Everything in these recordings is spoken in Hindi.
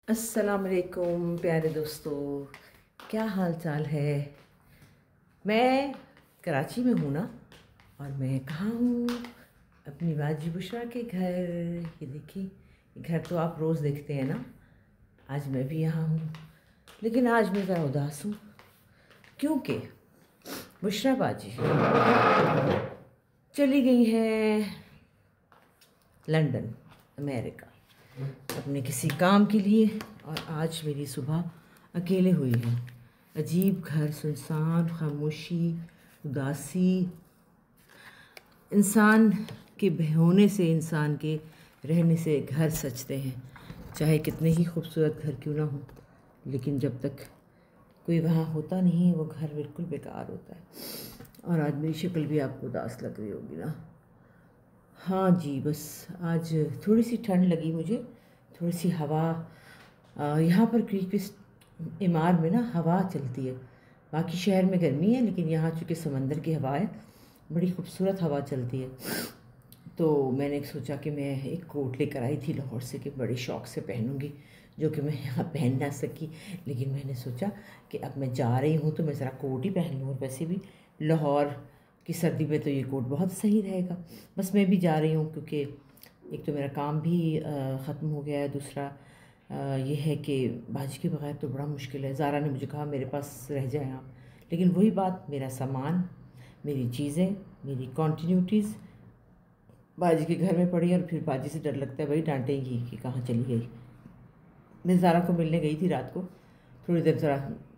अस्सलाम वालेकुम प्यारे दोस्तों, क्या हाल चाल है। मैं कराची में हूँ ना, और मैं कहाँ हूँ, अपनी बाजी बुशरा के घर। ये देखिए, घर तो आप रोज़ देखते हैं ना। आज मैं भी यहाँ हूँ, लेकिन आज मैं ज़रा उदास हूँ क्योंकि बुशरा बाजी चली गई है लंदन, अमेरिका, अपने किसी काम के लिए। और आज मेरी सुबह अकेले हुई है। अजीब घर, सुनसान, खामोशी, उदासी। इंसान के होने से, इंसान के रहने से घर सजते हैं, चाहे कितने ही खूबसूरत घर क्यों ना हो। लेकिन जब तक कोई वहाँ होता नहीं है, वो घर बिल्कुल बेकार होता है। और आज मेरी शक्ल भी आपको उदास लग रही होगी ना। हाँ जी, बस आज थोड़ी सी ठंड लगी मुझे, थोड़ी सी हवा। यहाँ पर क्रीक इमार में ना हवा चलती है। बाकी शहर में गर्मी है, लेकिन यहाँ चूँकि समंदर की हवा है, बड़ी खूबसूरत हवा चलती है। तो मैंने सोचा कि मैं एक कोट लेकर आई थी लाहौर से, कि बड़े शौक़ से पहनूंगी, जो कि मैं यहाँ पहन ना सकी। लेकिन मैंने सोचा कि अब मैं जा रही हूँ तो मैं ज़रा कोट ही पहन लूँ। और वैसे भी लाहौर की सर्दी में तो ये कोट बहुत सही रहेगा। बस मैं भी जा रही हूँ क्योंकि एक तो मेरा काम भी ख़त्म हो गया है, दूसरा ये है कि बाजी के बगैर तो बड़ा मुश्किल है। ज़ारा ने मुझे कहा मेरे पास रह जाएं आप, लेकिन वही बात, मेरा सामान, मेरी चीज़ें, मेरी कॉन्टीन्यूटीज़ बाजी के घर में पड़ी। और फिर बाजी से डर लगता है, भाई डांटेगी कि कहाँ चली गई। मैं ज़ारा को मिलने गई थी रात को, थोड़ी देर ज़रा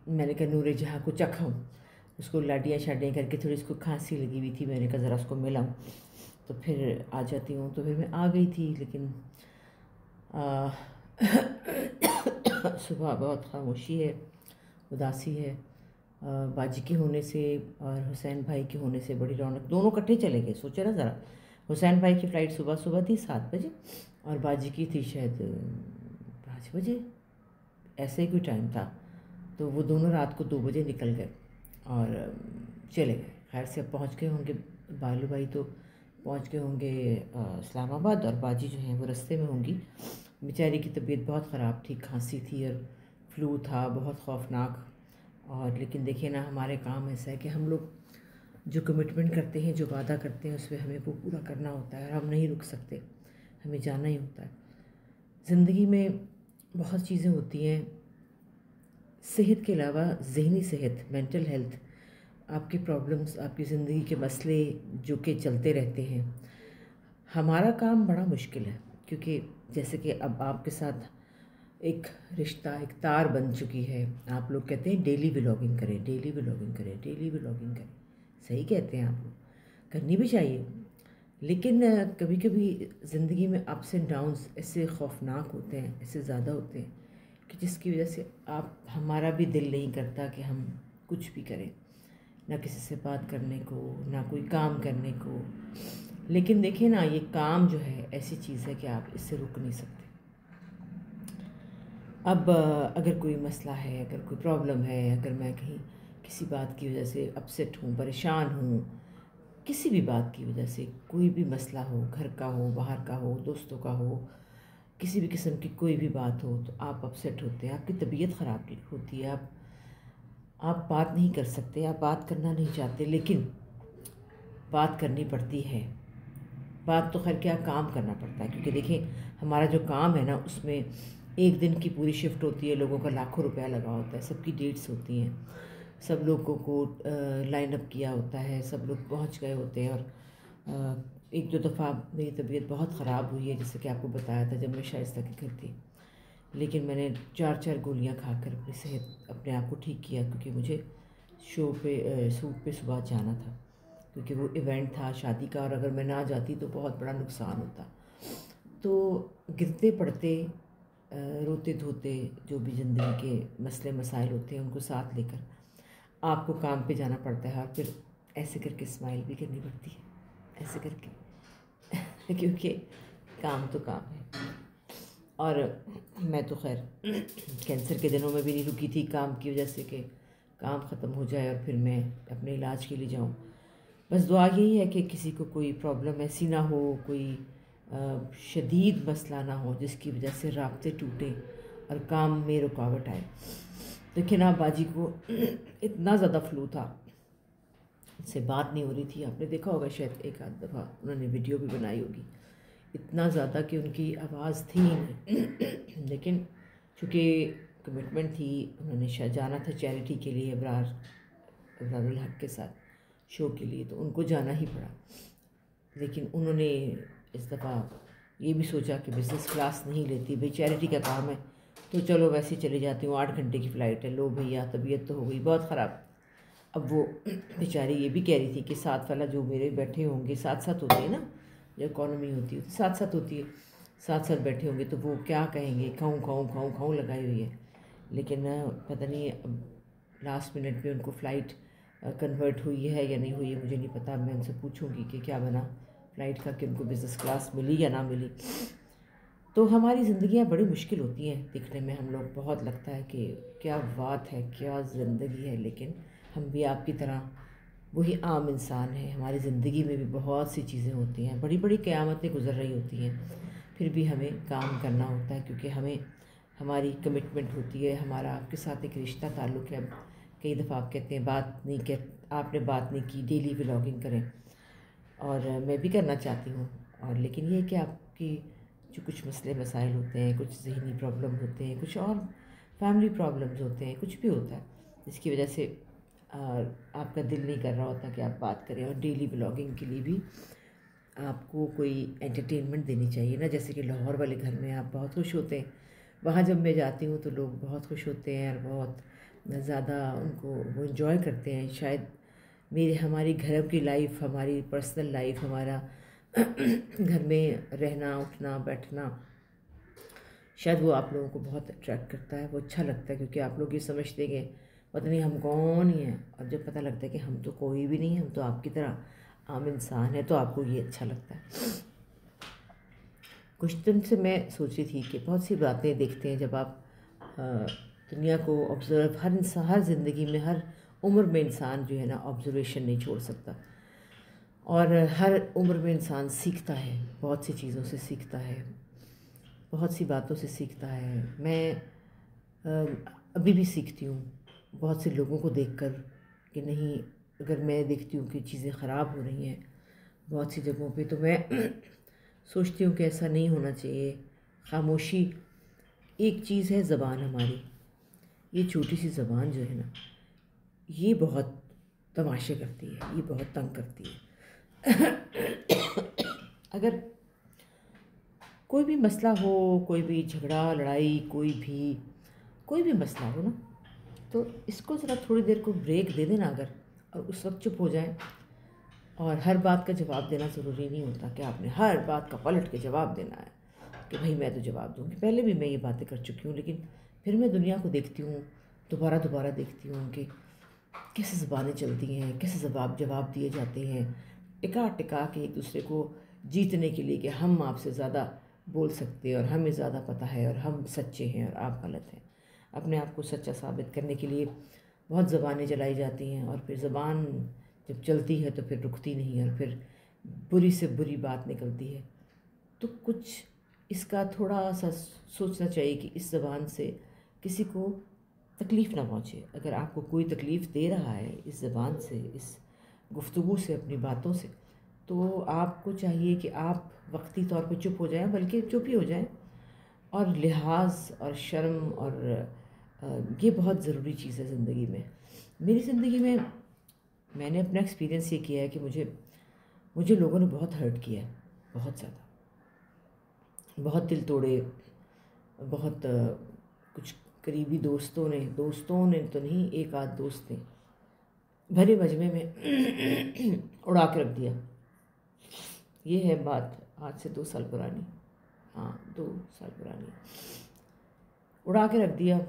मैंने कहा नूरे जहाँ को चखाऊँ, उसको लाडियाँ शाडियाँ करके, थोड़ी उसको खांसी लगी हुई थी, मैंने कहा ज़रा उसको मिलाऊँ तो फिर आ जाती हूँ। तो फिर मैं आ गई थी, लेकिन सुबह बहुत खामोशी है, उदासी है। बाजी के होने से और हुसैन भाई के होने से बड़ी रौनक, दोनों इकट्ठे चले गए। सोचे ना ज़रा, हुसैन भाई की फ़्लाइट सुबह सुबह थी 7 बजे, और बाजी की थी शायद 5 बजे, ऐसे ही कोई टाइम था। तो वो दोनों रात को 2 बजे निकल गए और चले गए। खैर से अब पहुँच गए होंगे, बालू भाई तो पहुँच गए होंगे इस्लामाबाद, और बाजी जो हैं वो रास्ते में होंगी। बेचारी की तबीयत बहुत ख़राब थी, खांसी थी और फ्लू था, बहुत खौफनाक। और लेकिन देखिए ना, हमारे काम ऐसा है कि हम लोग जो कमिटमेंट करते हैं, जो वादा करते हैं, उसमें हमें वो पूरा करना होता है, और हम नहीं रुक सकते, हमें जाना ही होता है। ज़िंदगी में बहुत चीज़ें होती हैं, सेहत के अलावा ज़हनी सेहत, मेंटल हेल्थ, आपकी प्रॉब्लम्स, आपकी ज़िंदगी के मसले जो कि चलते रहते हैं। हमारा काम बड़ा मुश्किल है, क्योंकि जैसे कि अब आपके साथ एक रिश्ता, एक तार बन चुकी है। आप लोग कहते हैं डेली व्लॉगिंग करें, डेली व्लॉगिंग करें, डेली व्लॉगिंग करें। सही कहते हैं आप लोग, करनी भी चाहिए। लेकिन कभी कभी ज़िंदगी में अप्स एंड डाउन्स ऐसे ख़ौफनाक होते हैं, ऐसे ज़्यादा होते हैं कि जिसकी वजह से हमारा भी दिल नहीं करता कि हम कुछ भी करें, ना किसी से बात करने को, ना कोई काम करने को। लेकिन देखिए ना, ये काम जो है ऐसी चीज़ है कि आप इससे रुक नहीं सकते। अब अगर कोई मसला है, अगर कोई प्रॉब्लम है, अगर मैं कहीं किसी बात की वजह से अपसेट हूँ, परेशान हूँ, किसी भी बात की वजह से, कोई भी मसला हो, घर का हो, बाहर का हो, दोस्तों का हो, किसी भी किस्म की कोई भी बात हो, तो आप अपसेट होते हैं, आपकी तबीयत ख़राब होती है, आप बात नहीं कर सकते, आप बात करना नहीं चाहते, लेकिन बात करनी पड़ती है। बात तो खैर क्या, काम करना पड़ता है, क्योंकि देखिए हमारा जो काम है ना, उसमें एक दिन की पूरी शिफ्ट होती है, लोगों का लाखों रुपया लगा होता है, सबकी डेट्स होती हैं, सब लोगों को लाइन अप किया होता है, सब लोग पहुंच गए होते हैं। और एक दो दफ़ा मेरी तबीयत बहुत ख़राब हुई है, जैसे कि आपको बताया था जब मैं शाइस्ता के घर थी। लेकिन मैंने 4-4 गोलियां खाकर अपनी सेहत, अपने आप को ठीक किया, क्योंकि मुझे शूट पे सुबह जाना था, क्योंकि वो इवेंट था शादी का, और अगर मैं ना जाती तो बहुत बड़ा नुकसान होता। तो गिरते पड़ते, रोते धोते, जो भी ज़िंदगी के मसले मसाइल होते हैं, उनको साथ लेकर आपको काम पे जाना पड़ता है। और फिर ऐसे करके स्माइल भी करनी पड़ती है, ऐसे करके क्योंकि काम तो काम है। और मैं तो खैर कैंसर के दिनों में भी नहीं रुकी थी काम की वजह से, कि काम ख़त्म हो जाए और फिर मैं अपने इलाज के लिए जाऊं। बस दुआ यही है कि किसी को कोई प्रॉब्लम ऐसी ना हो, कोई शदीद मसला ना हो जिसकी वजह से राब्ते टूटें और काम में रुकावट आए। देखिए ना, बाजी को इतना ज़्यादा फ्लू था, उससे बात नहीं हो रही थी। आपने देखा होगा शायद एक आध दफ़ा, उन्होंने वीडियो भी बनाई होगी। इतना ज़्यादा कि उनकी आवाज़ थी नहीं लेकिन चूँकि कमिटमेंट थी, उन्होंने शायद जाना था चैरिटी के लिए अबरारुल हक के साथ शो के लिए, तो उनको जाना ही पड़ा। लेकिन उन्होंने इस दफ़ा ये भी सोचा कि बिज़नेस क्लास नहीं लेती, भाई चैरिटी का काम है तो चलो वैसे ही चली जाती हूँ, 8 घंटे की फ़्लाइट है, लो भैया तबीयत तो हो गई बहुत ख़राब। अब वो बेचारी ये भी कह रही थी कि साथ वाला जो मेरे बैठे होंगे, साथ साथ होती है ना, जो इकॉनमी होती है साथ साथ होती है, साथ साथ बैठे होंगे तो वो क्या कहेंगे, खाऊं खाऊं खाऊं खाऊं लगाई हुई है। लेकिन पता नहीं अब लास्ट मिनट में उनको फ़्लाइट कन्वर्ट हुई है या नहीं हुई है, मुझे नहीं पता। मैं उनसे पूछूंगी कि क्या बना फ़्लाइट का, कि उनको बिज़नेस क्लास मिली या ना मिली। तो हमारी ज़िंदगियाँ बड़ी मुश्किल होती हैं दिखने में, हम लोग बहुत लगता है कि क्या बात है, क्या ज़िंदगी है, लेकिन हम भी आपकी तरह वही आम इंसान हैं। हमारी ज़िंदगी में भी बहुत सी चीज़ें होती हैं, बड़ी बड़ी क़यामतें गुज़र रही होती हैं, फिर भी हमें काम करना होता है क्योंकि हमें हमारी कमिटमेंट होती है, हमारा आपके साथ एक रिश्ता ताल्लुक़ है। अब कई दफ़ा आप कहते हैं बात नहीं कर, आपने बात नहीं की, डेली व्लॉगिंग करें, और मैं भी करना चाहती हूँ। और लेकिन ये कि आपकी जो कुछ मसले मसाइल होते हैं, कुछ ज़हनी प्रॉब्लम होते हैं, कुछ और फैमिली प्रॉब्लम्स होते हैं, कुछ भी होता है जिसकी वजह से आपका दिल नहीं कर रहा होता कि आप बात करें। और डेली ब्लॉगिंग के लिए भी आपको कोई एंटरटेनमेंट देनी चाहिए ना। जैसे कि लाहौर वाले घर में आप बहुत खुश होते हैं, वहाँ जब मैं जाती हूँ तो लोग बहुत खुश होते हैं और बहुत ज़्यादा उनको वो इन्जॉय करते हैं। शायद हमारी घर की लाइफ, हमारी पर्सनल लाइफ, हमारा घर में रहना उठना बैठना, शायद वो आप लोगों को बहुत अट्रैक्ट करता है, वो अच्छा लगता है क्योंकि आप लोग ये समझते हैं कि पता नहीं हम कौन ही हैं, और जब पता लगता है कि हम तो कोई भी नहीं, हम तो आपकी तरह आम इंसान है, तो आपको ये अच्छा लगता है। कुछ दिन से मैं सोच रही थी कि बहुत सी बातें देखते हैं जब आप दुनिया को ऑब्ज़र्व, हर इंसान, हर ज़िंदगी में हर उम्र में इंसान जो है ना ऑब्ज़र्वेशन नहीं छोड़ सकता, और हर उम्र में इंसान सीखता है, बहुत सी चीज़ों से सीखता है, बहुत सी बातों से सीखता है। मैं अभी भी सीखती हूँ बहुत से लोगों को देखकर कि नहीं, अगर मैं देखती हूँ कि चीज़ें ख़राब हो रही हैं बहुत सी जगहों पे, तो मैं सोचती हूँ कि ऐसा नहीं होना चाहिए। खामोशी एक चीज़ है, ज़बान हमारी, ये छोटी सी ज़बान जो है ना, ये बहुत तमाशे करती है, ये बहुत तंग करती है। अगर कोई भी मसला हो, कोई भी झगड़ा लड़ाई, कोई भी मसला हो ना, तो इसको ज़रा थोड़ी देर को ब्रेक दे देना अगर, और उस वक्त चुप हो जाए। और हर बात का जवाब देना ज़रूरी नहीं होता कि आपने हर बात का पलट के जवाब देना है कि भाई मैं तो जवाब दूँगी। पहले भी मैं ये बातें कर चुकी हूँ, लेकिन फिर मैं दुनिया को देखती हूँ, दोबारा देखती हूँ कि कैसे ज़बानें चलती हैं, कैसे जवाब दिए जाते हैं, टिका टिका के एक दूसरे को जीतने के लिए कि हम आपसे ज़्यादा बोल सकते हैं और हमें ज़्यादा पता है और हम सच्चे हैं और आप गलत हैं। अपने आप को सच्चा साबित करने के लिए बहुत ज़बानें चलाई जाती हैं, और फिर ज़बान जब चलती है तो फिर रुकती नहीं है, और फिर बुरी से बुरी बात निकलती है। तो कुछ इसका थोड़ा सा सोचना चाहिए कि इस ज़बान से किसी को तकलीफ़ ना पहुँचे। अगर आपको कोई तकलीफ़ दे रहा है इस ज़बान से, इस गुफ्तगू से, अपनी बातों से, तो आपको चाहिए कि आप वक्ती तौर पे चुप हो जाएं, बल्कि चुप ही हो जाएं। और लिहाज और शर्म और ये बहुत ज़रूरी चीज़ है ज़िंदगी में। मेरी ज़िंदगी में मैंने अपना एक्सपीरियंस ये किया है कि मुझे मुझे लोगों ने बहुत हर्ट किया है, बहुत ज़्यादा, बहुत दिल तोड़े, बहुत कुछ करीबी दोस्तों ने तो नहीं, एक आध दोस्त ने भरे मजमे में उड़ा के रख दिया। ये है बात आज से 2 साल पुरानी, हाँ 2 साल पुरानी, उड़ा के रख दिया।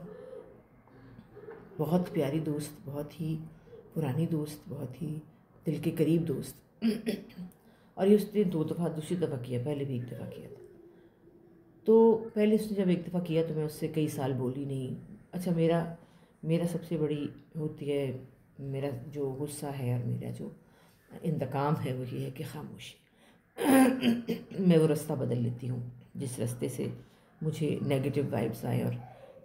बहुत प्यारी दोस्त, बहुत ही पुरानी दोस्त, बहुत ही दिल के करीब दोस्त। और ये उसने 2 दफ़ा, दूसरी दफ़ा किया, पहले भी 1 दफ़ा किया था। तो पहले उसने जब 1 दफ़ा किया तो मैं उससे कई साल बोली नहीं। अच्छा, मेरा सबसे बड़ी होती है, मेरा जो गुस्सा है और मेरा जो इंतकाम है वो ये है कि खामोशी। मैं वो रास्ता बदल लेती हूँ जिस रास्ते से मुझे नेगेटिव वाइब्स आए, और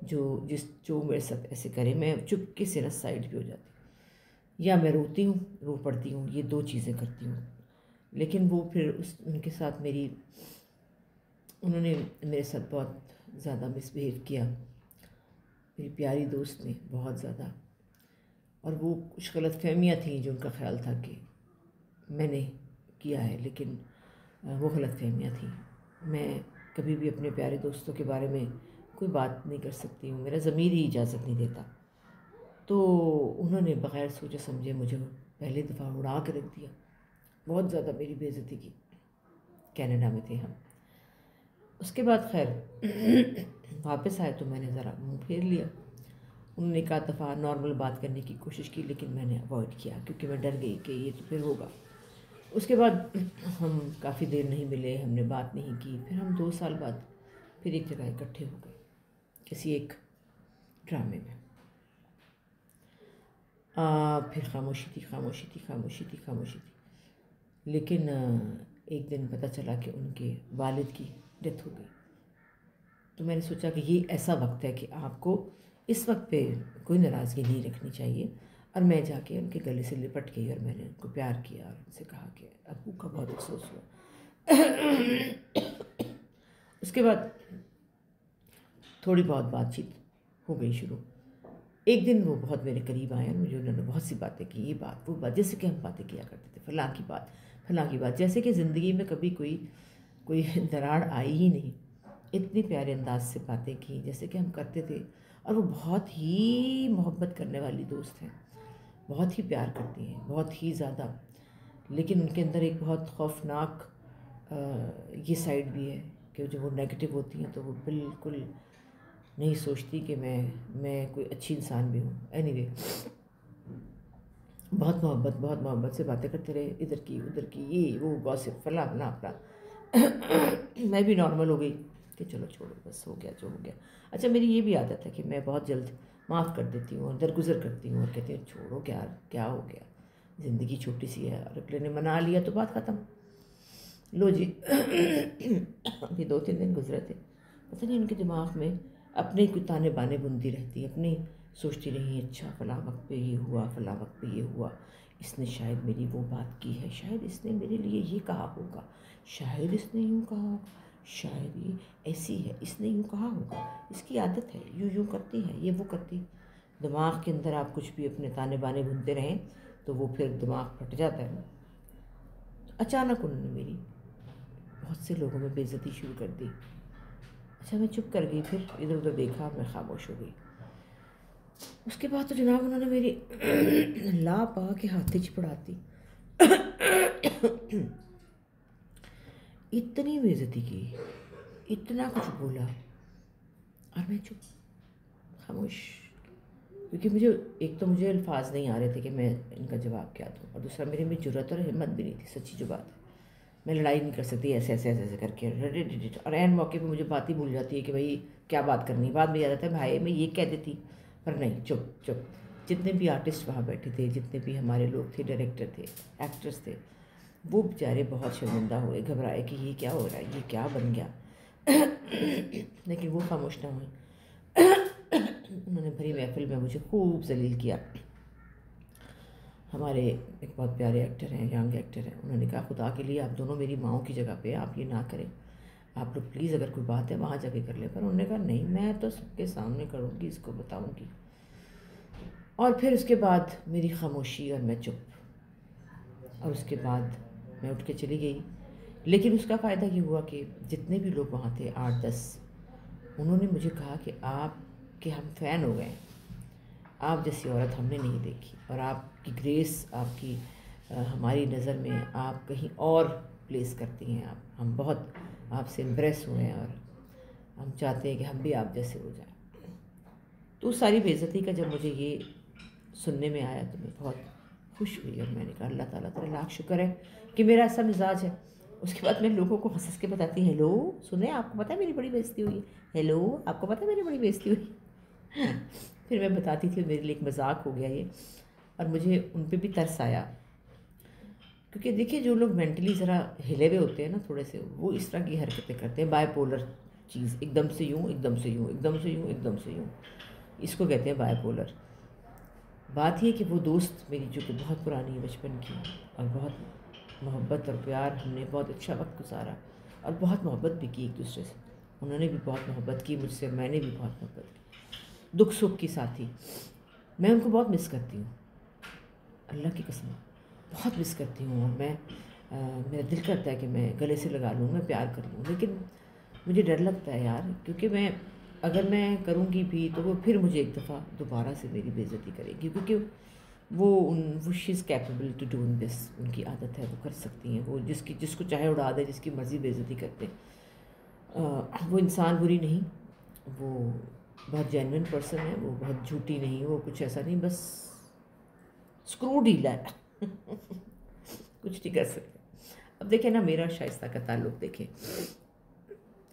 जो मेरे साथ ऐसे करे, मैं चुपके से ना साइड भी हो जाती, या मैं रोती हूँ, रो पड़ती हूँ, ये 2 चीज़ें करती हूँ। लेकिन वो फिर उनके साथ उन्होंने मेरे साथ बहुत ज़्यादा मिसबिहेव किया, मेरी प्यारी दोस्त ने, बहुत ज़्यादा। और वो कुछ गलतफ़हमियाँ थी जो उनका ख़्याल था कि मैंने किया है, लेकिन वो गलतफ़हमियाँ थी। मैं कभी भी अपने प्यारे दोस्तों के बारे में कोई बात नहीं कर सकती हूँ, मेरा ज़मीर ही इजाज़त नहीं देता। तो उन्होंने बग़ैर सोचे समझे मुझे पहली दफ़ा उड़ा के रख दिया, बहुत ज़्यादा मेरी बेइज़्ज़ती की। कनाडा में थे हम। उसके बाद खैर वापस आए तो मैंने ज़रा मुँह फेर लिया। उन्होंने एक आध दफ़ा नॉर्मल बात करने की कोशिश की, लेकिन मैंने अवॉइड किया क्योंकि मैं डर गई कि ये तो फिर होगा। उसके बाद हम काफ़ी देर नहीं मिले, हमने बात नहीं की। फिर हम 2 साल बाद फिर एक जगह इकट्ठे हो गए, किसी एक ड्रामे में। फिर खामोशी थी, खामोशी थी, खामोशी थी, खामोशी थी। लेकिन एक दिन पता चला कि उनके वालिद की डेथ हो गई। तो मैंने सोचा कि ये ऐसा वक्त है कि आपको इस वक्त पे कोई नाराज़गी नहीं रखनी चाहिए। और मैं जाके उनके गले से लिपट गई और मैंने उनको प्यार किया और उनसे कहा कि अब्बू का बहुत अफसोस हुआ। उसके बाद थोड़ी बहुत बातचीत हो गई शुरू। एक दिन वो बहुत मेरे करीब आए और मुझे उन्होंने बहुत सी बातें की, ये बात वो बात, जैसे कि हम बातें किया करते थे, फलां की बात, फलां की बात, जैसे कि ज़िंदगी में कभी कोई दरार आई ही नहीं। इतनी प्यारे अंदाज से बातें की जैसे कि हम करते थे। और वो बहुत ही मोहब्बत करने वाली दोस्त हैं, बहुत ही प्यार करती हैं, बहुत ही ज़्यादा। लेकिन उनके अंदर एक बहुत खौफनाक ये साइड भी है कि जब वो नेगेटिव होती हैं तो वो बिल्कुल नहीं सोचती कि मैं कोई अच्छी इंसान भी हूँ। एनीवे, बहुत मोहब्बत से बातें करते रहे, इधर की उधर की, ये वो गॉसिप, फला फला फला। मैं भी नॉर्मल हो गई कि चलो छोड़ो, बस हो गया जो हो गया। अच्छा, मेरी ये भी आदत है कि मैं बहुत जल्द माफ़ कर देती हूँ और दरगुजर करती हूँ और कहती हूँ छोड़ो, क्या क्या हो गया, ज़िंदगी छोटी सी है, और अगले ने मना लिया तो बात ख़त्म। लो जी। अभी 2-3 दिन गुजरे थे, पता नहीं उनके दिमाग में अपने कुछ ताने बाने बुनती रहती, अपनी सोचती रही, अच्छा फ़लाँ वक्त पे ये हुआ, फ़लाँ वक्त पे ये हुआ, इसने शायद मेरी वो बात की है, शायद इसने मेरे लिए ये कहा होगा, शायद इसने यूँ कहा होगा, शायद ये ऐसी है, इसने यूँ कहा होगा, इसकी आदत है, यूँ यूँ करती है, ये वो करती। दिमाग के अंदर आप कुछ भी अपने ताने बाने बुनते रहें तो वो फिर दिमाग फट जाता है। तो अचानक उन्होंने मेरी बहुत से लोगों में बेइज्जती शुरू कर दी। अच्छा, मैं चुप कर गई, फिर इधर उधर देखा, मैं खामोश हो गई। उसके बाद तो जनाब उन्होंने मेरी ला पा के हाथी चिपड़ाती, इतनी बेइज्जती की, इतना कुछ बोला, और मैं चुप, खामोश। क्योंकि मुझे अल्फाज नहीं आ रहे थे कि मैं इनका जवाब क्या दूँ, और दूसरा मेरे में जुर्रत और हिम्मत भी नहीं थी, सच्ची जो बात है। मैं लड़ाई नहीं कर सकती ऐसे ऐसे ऐसे ऐसे करके, और एन मौके पे मुझे बात ही भूल जाती है कि भाई क्या बात करनी है। बाद में याद आता है भाई मैं ये कह देती, पर नहीं, चुप चुप। जितने भी आर्टिस्ट वहाँ बैठे थे, जितने भी हमारे लोग थे, डायरेक्टर थे, एक्टर्स थे, वो बेचारे बहुत शर्मिंदा हुए, घबराए कि ये क्या हो रहा है, ये क्या बन गया। लेकिन वो खामोश ना हुए। उन्होंने भरी महफिल में मुझे खूब जलील किया। हमारे एक बहुत प्यारे एक्टर हैं, यंग एक्टर हैं, उन्होंने कहा खुदा के लिए आप दोनों मेरी माँओं की जगह पे आप ये ना करें, आप लोग प्लीज़ अगर कोई बात है वहाँ जाके कर लें। पर उन्होंने कहा नहीं, मैं तो सबके सामने करूँगी, इसको बताऊँगी। और फिर उसके बाद मेरी खामोशी और मैं चुप, और उसके बाद मैं उठ के चली गई। लेकिन उसका फ़ायदा ये हुआ कि जितने भी लोग वहाँ थे, 8-10, उन्होंने मुझे कहा कि आपके हम फ़ैन हो गए, आप जैसी औरत हमने नहीं देखी, और आपकी ग्रेस, आपकी हमारी नज़र में आप कहीं और प्लेस करती हैं। आप, हम बहुत आपसे इम्प्रेस हुए हैं और हम चाहते हैं कि हम भी आप जैसे हो जाएं। तो उस सारी बेइज्जती का जब मुझे ये सुनने में आया तो मैं बहुत खुश हुई, और मैंने कहा अल्लाह ताला तेरा लाख शुक्र है कि मेरा ऐसा मिजाज है। उसके बाद मैं लोगों को हंस के बताती, हेलो सुने, आपको पता है मेरी बड़ी बेइज्जती हुई, हेलो आपको पता है मेरी बड़ी बेइज्जती हुई। फिर मैं बताती थी, मेरे लिए एक मजाक हो गया ये, और मुझे उन पर भी तरस आया। क्योंकि देखिए, जो लोग मेंटली ज़रा हिले हुए होते हैं ना थोड़े से, वो इस तरह की हरकतें करते हैं, बायपोलर चीज़, एकदम से यूँ, एकदम से यूँ, एकदम से यूँ, एकदम से यूँ। इसको कहते हैं बायपोलर। बात ये कि वो दोस्त मेरी जो कि बहुत पुरानी है, बचपन की, और बहुत मोहब्बत और प्यार, हमने बहुत अच्छा वक्त गुजारा और बहुत मोहब्बत भी की एक दूसरे से। उन्होंने भी बहुत मोहब्बत की मुझसे, मैंने भी बहुत मोहब्बत की, दुख सुख की साथी। मैं उनको बहुत मिस करती हूँ, अल्लाह की कसम बहुत मिस करती हूँ। और मेरा दिल करता है कि मैं गले से लगा लूँ, मैं प्यार कर लूँ, लेकिन मुझे डर लगता है यार, क्योंकि अगर मैं करूँगी भी तो वो फिर मुझे एक दफ़ा दोबारा से मेरी बेइज्जती करेगी, क्योंकि वो she is capable to do this, उनकी आदत है, वो कर सकती हैं, वो जिसको चाहे उड़ा दे, जिसकी मर्ज़ी बेइज्जती करते हैं। वो इंसान बुरी नहीं, वो बहुत जेन्युइन पर्सन है, वो बहुत झूठी नहीं, वो कुछ ऐसा नहीं, बस स्क्रू ढीला है। कुछ नहीं कर सकते। अब देखें ना, मेरा शाइस्ता का ताल्लुक़ देखें,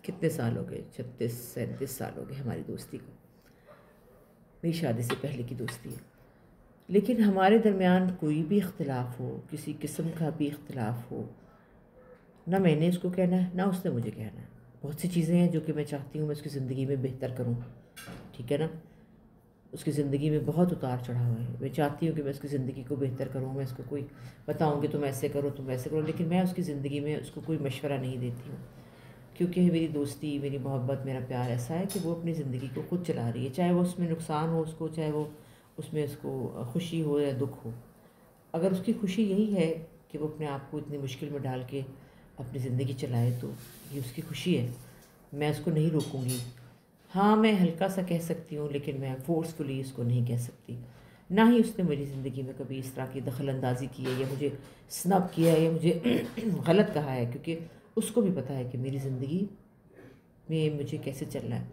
कितने साल हो गए, 36-37 साल हो गए हमारी दोस्ती को। मेरी शादी से पहले की दोस्ती है, लेकिन हमारे दरमियान कोई भी इख्तिलाफ़ हो, किसी किस्म का भी इख्तिलाफ़ हो, ना मैंने उसको कहना है ना उसने मुझे कहना है। बहुत सी चीज़ें हैं जो कि मैं चाहती हूँ मैं उसकी ज़िंदगी में बेहतर करूँ, ठीक है ना। उसकी ज़िंदगी में बहुत उतार चढ़ाव है, मैं चाहती हूँ कि मैं उसकी ज़िंदगी को बेहतर करूँ, मैं उसको कोई बताऊँ कि तुम ऐसे करो, तुम ऐसे करो, लेकिन मैं उसकी ज़िंदगी में उसको कोई मशवरा नहीं देती हूँ, क्योंकि मेरी दोस्ती, मेरी मोहब्बत, मेरा प्यार ऐसा है कि वो अपनी ज़िंदगी को खुद चला रही है, चाहे वो उसमें नुकसान हो उसको, चाहे वो उसमें उसको खुशी हो या दुख हो। अगर उसकी खुशी यही है कि वो अपने आप को इतनी मुश्किल में डाल के अपनी ज़िंदगी चलाए, तो ये उसकी खुशी है, मैं उसको नहीं रोकूंगी। हाँ, मैं हल्का सा कह सकती हूँ, लेकिन मैं फ़ोर्सफुली इसको नहीं कह सकती। ना ही उसने मेरी ज़िंदगी में कभी इस तरह की दखल अंदाज़ी की है, या मुझे स्नब किया है, या मुझे गलत कहा है, क्योंकि उसको भी पता है कि मेरी ज़िंदगी में मुझे कैसे चलना है।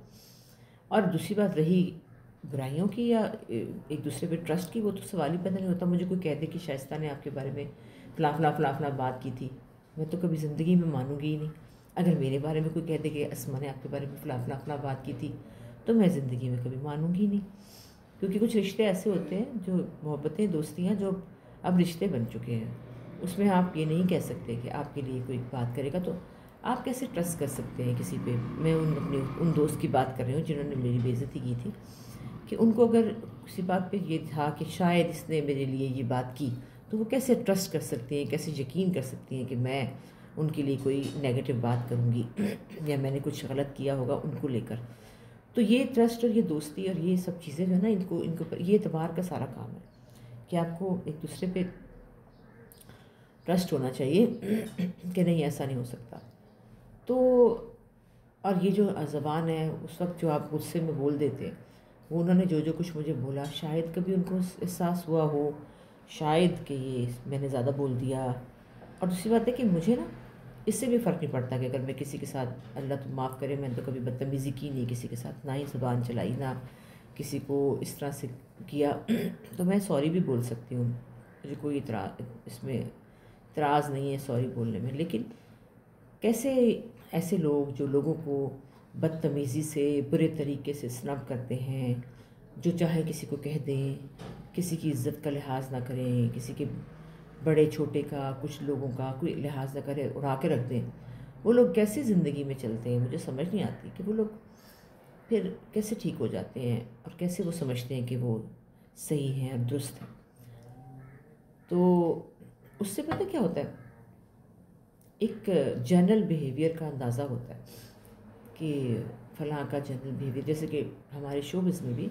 और दूसरी बात रही बुराइयों की या एक दूसरे पे ट्रस्ट की, वो तो सवाल ही पैदा नहीं होता। मुझे कोई कह दे कि शाइस्ता ने आपके बारे में फ़लाँ बात की थी, मैं तो कभी ज़िंदगी में मानूंगी ही नहीं। अगर मेरे बारे में कोई कह दे कि अस्मा ने आपके बारे में फ़लाँ बात की थी, तो मैं ज़िंदगी में कभी मानूंगी ही नहीं। क्योंकि कुछ रिश्ते ऐसे होते हैं, जो मोहब्बतें, दोस्तियाँ जो अब रिश्ते बन चुके हैं, उसमें आप ये नहीं कह सकते कि आपके लिए कोई बात करेगा तो आप कैसे ट्रस्ट कर सकते हैं किसी पे। मैं उन दोस्त की बात कर रही हूँ जिन्होंने मेरी बेइज्जती की थी, कि उनको अगर किसी बात पे ये था कि शायद इसने मेरे लिए ये बात की, तो वो कैसे ट्रस्ट कर सकती हैं, कैसे यकीन कर सकती हैं कि मैं उनके लिए कोई नेगेटिव बात करूँगी या मैंने कुछ गलत किया होगा उनको लेकर। तो ये ट्रस्ट और ये दोस्ती और ये सब चीज़ें जो है ना, इनको इनको पर ये एतबार का सारा काम है कि आपको एक दूसरे पे ट्रस्ट होना चाहिए कि नहीं, ऐसा नहीं हो सकता। तो और ये जो ज़बान है, उस वक्त जो आप गुस्से में बोल देते हैं, वो उन्होंने जो जो कुछ मुझे बोला, शायद कभी उनको एहसास हुआ हो, शायद कि ये मैंने ज़्यादा बोल दिया। और दूसरी बात है कि मुझे ना इससे भी फ़र्क नहीं पड़ता कि अगर मैं किसी के साथ, अल्लाह तो माफ़ करे, मैंने तो कभी बदतमीज़ी की नहीं किसी के साथ, ना ही ज़ुबान चलाई, ना किसी को इस तरह से किया। तो मैं सॉरी भी बोल सकती हूँ, मुझे कोई इसमें इतराज़ नहीं है सॉरी बोलने में। लेकिन कैसे ऐसे लोग जो लोगों को बदतमीज़ी से, बुरे तरीके से स्नब करते हैं, जो चाहे किसी को कह दें, किसी की इज़्ज़त का लिहाज ना करें, किसी के बड़े छोटे का, कुछ लोगों का कोई लिहाज ना करें, उड़ा के रख दें, वो लोग कैसे ज़िंदगी में चलते हैं, मुझे समझ नहीं आती कि वो लोग फिर कैसे ठीक हो जाते हैं और कैसे वो समझते हैं कि वो सही हैं और दुरुस्त हैं। तो उससे पता क्या होता है, एक जनरल बिहेवियर का अंदाज़ा होता है कि फ़लाँ का जनरल बिहेवियर, जैसे कि हमारे शोबिज़ में भी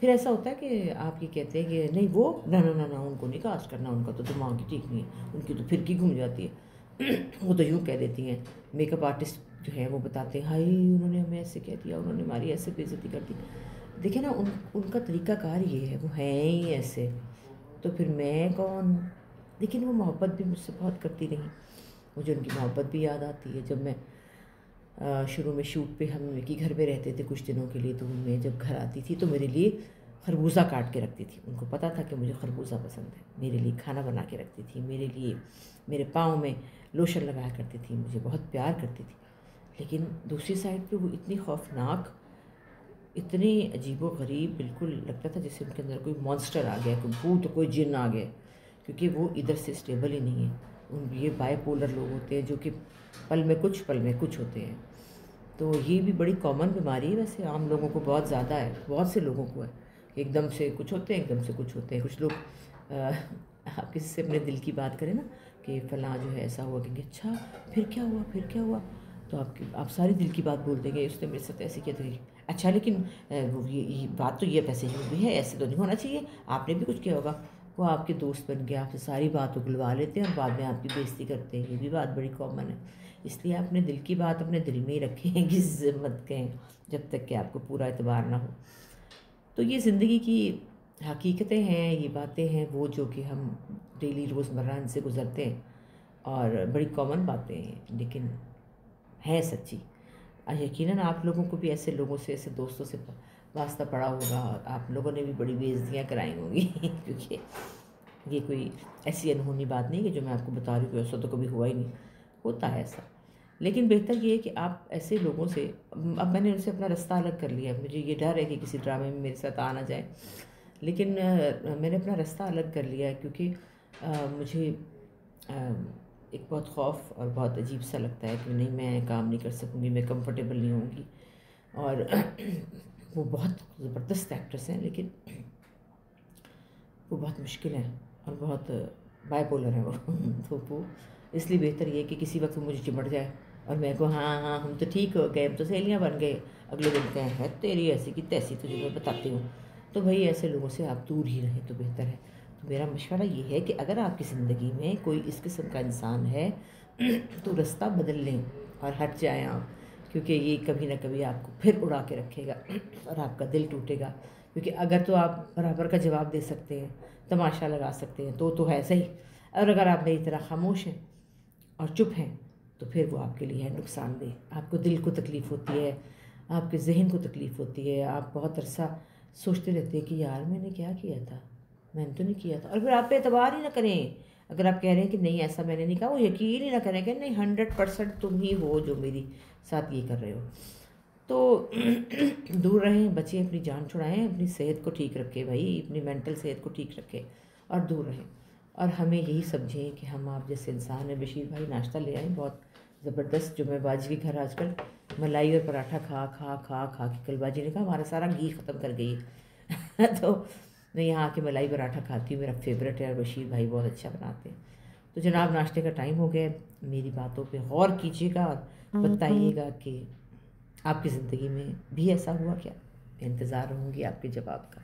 फिर ऐसा होता है कि आप ये कहते हैं कि नहीं वो ना ना ना ना उनको नहीं कास्ट करना, उनका तो दिमाग ही ठीक नहीं है, उनकी तो फिरकी घूम जाती है। वो तो यूँ कह देती हैं। मेकअप आर्टिस्ट जो है वो बताते हैं, हाय उन्होंने हमें ऐसे कह दिया, उन्होंने हमारी ऐसे बेइज्जती कर दी। देखिए ना, उनका तरीक़ाकार ये है, वो हैं ही ऐसे, तो फिर मैं कौन। लेकिन वो मोहब्बत भी मुझसे बहुत करती रहीं। मुझे उनकी मोहब्बत भी याद आती है। जब मैं शुरू में शूट पे हम एक ही घर में रहते थे कुछ दिनों के लिए, तो मैं जब घर आती थी तो मेरे लिए खरबूजा काट के रखती थी। उनको पता था कि मुझे खरबूजा पसंद है, मेरे लिए खाना बना के रखती थी, मेरे लिए मेरे पाँव में लोशन लगाया करती थी, मुझे बहुत प्यार करती थी। लेकिन दूसरी साइड पे वो इतनी खौफनाक, इतनी अजीबो-गरीब, बिल्कुल लगता था जैसे उनके अंदर कोई मॉन्स्टर आ गया, कोई भूत, कोई जिन्न आ गया, क्योंकि वो इधर से स्टेबल ही नहीं है। ये बाइपोलर लोग होते हैं जो कि पल में कुछ होते हैं। तो ये भी बड़ी कॉमन बीमारी है, वैसे आम लोगों को बहुत ज़्यादा है, बहुत से लोगों को है। एकदम से कुछ होते हैं, एकदम से कुछ होते हैं। कुछ लोग आप किसी से अपने दिल की बात करें ना कि फ़लाँ जो है ऐसा हुआ, कहेंगे अच्छा फिर क्या हुआ, फिर क्या हुआ? तो आप सारी दिल की बात बोल देंगे, उसने मेरे साथ ऐसे किया था। अच्छा लेकिन वो ये बात तो ये वैसे यूँ भी है, ऐसे तो नहीं होना चाहिए, आपने भी कुछ किया होगा। वो आपके दोस्त बन के आपसे सारी बात उगलवा लेते हैं और बाद में आपकी बेइज़्ज़ती करते हैं। ये भी बात बड़ी कॉमन है। इसलिए अपने दिल की बात अपने दिल में ही रखें, किसी से मत कहें जब तक कि आपको पूरा एतबार ना हो। तो ये ज़िंदगी की हकीकतें हैं, ये बातें हैं वो जो कि हम डेली रोज़मर्रा इनसे गुज़रते हैं और बड़ी कॉमन बातें हैं, लेकिन हैं सच्ची। यकीनन आप लोगों को भी ऐसे लोगों से, ऐसे दोस्तों से वास्ता पड़ा होगा, आप लोगों ने भी बड़ी बेइज्जतियाँ कराई होंगी क्योंकि ये कोई ऐसी अनहोनी बात नहीं है कि जो मैं आपको बता रही हूँ कि ऐसा तो कभी हुआ ही नहीं, होता है ऐसा। लेकिन बेहतर ये है कि आप ऐसे लोगों से, अब मैंने उनसे अपना रास्ता अलग कर लिया है, मुझे ये डर है कि किसी ड्रामे में मेरे साथ आ ना जाए, लेकिन मैंने अपना रास्ता अलग कर लिया है क्योंकि मुझे अ, एक बहुत खौफ और बहुत अजीब सा लगता है कि नहीं मैं काम नहीं कर सकूँगी, मैं कंफर्टेबल नहीं होंगी। और वो बहुत ज़बरदस्त एक्ट्रेस हैं, लेकिन वो बहुत मुश्किल है और बहुत बाइपोलर है वो तो वो इसलिए बेहतर ये है कि किसी वक्त वो मुझे चिमट जाए और मैं को हाँ हाँ हम तो ठीक हो गए, हम तो सहेलियाँ बन गए, अगले दिन कहें है तेरी ऐसी की तैसी, तुझे मैं बताती हूँ। तो भाई ऐसे लोगों से आप दूर ही रहें तो बेहतर है। तो मेरा मशवरा ये है कि अगर आपकी ज़िंदगी में कोई इस किस्म का इंसान है तो रास्ता बदल लें और हट जाएँ आप, क्योंकि ये कभी ना कभी आपको फिर उड़ा के रखेगा और आपका दिल टूटेगा। क्योंकि अगर तो आप बराबर का जवाब दे सकते हैं, तमाशा लगा सकते हैं तो है सही, और अगर आप मेरी तरह खामोश हैं और चुप हैं तो फिर वो आपके लिए है नुकसानदेह। आपको दिल को तकलीफ़ होती है, आपके ज़हन को तकलीफ़ होती है, आप बहुत अरसा सोचते रहते हैं कि यार मैंने क्या किया था, मैंने तो नहीं किया था। और फिर आप पे एतबार ही ना करें, अगर आप कह रहे हैं कि नहीं ऐसा मैंने नहीं कहा, वो यकीन ही ना करें कि नहीं 100% तुम ही हो जो मेरी साथ ये कर रहे हो। तो दूर रहें, बचें, अपनी जान छुड़ाएं, अपनी सेहत को ठीक रखें भाई, अपनी मेंटल सेहत को ठीक रखें और दूर रहें। और हमें यही समझें कि हम आप जैसे इंसान हैं। बशीर भाई नाश्ता ले आए बहुत ज़बरदस्त, जो मैं बाजी के घर आजकल मलाई और पराठा खा खा खा खा के कल बाजी ने कहा हमारा सारा घी ख़त्म कर गई है तो मैं यहाँ आके मलाई पराठा खाती हूँ, मेरा फेवरेट है और बशीर भाई बहुत अच्छा बनाते हैं। तो जनाब नाश्ते का टाइम हो गया, मेरी बातों पे गौर कीजिएगा और बताइएगा कि आपकी ज़िंदगी में भी ऐसा हुआ क्या। मैं इंतज़ार रहूँगी आपके जवाब का।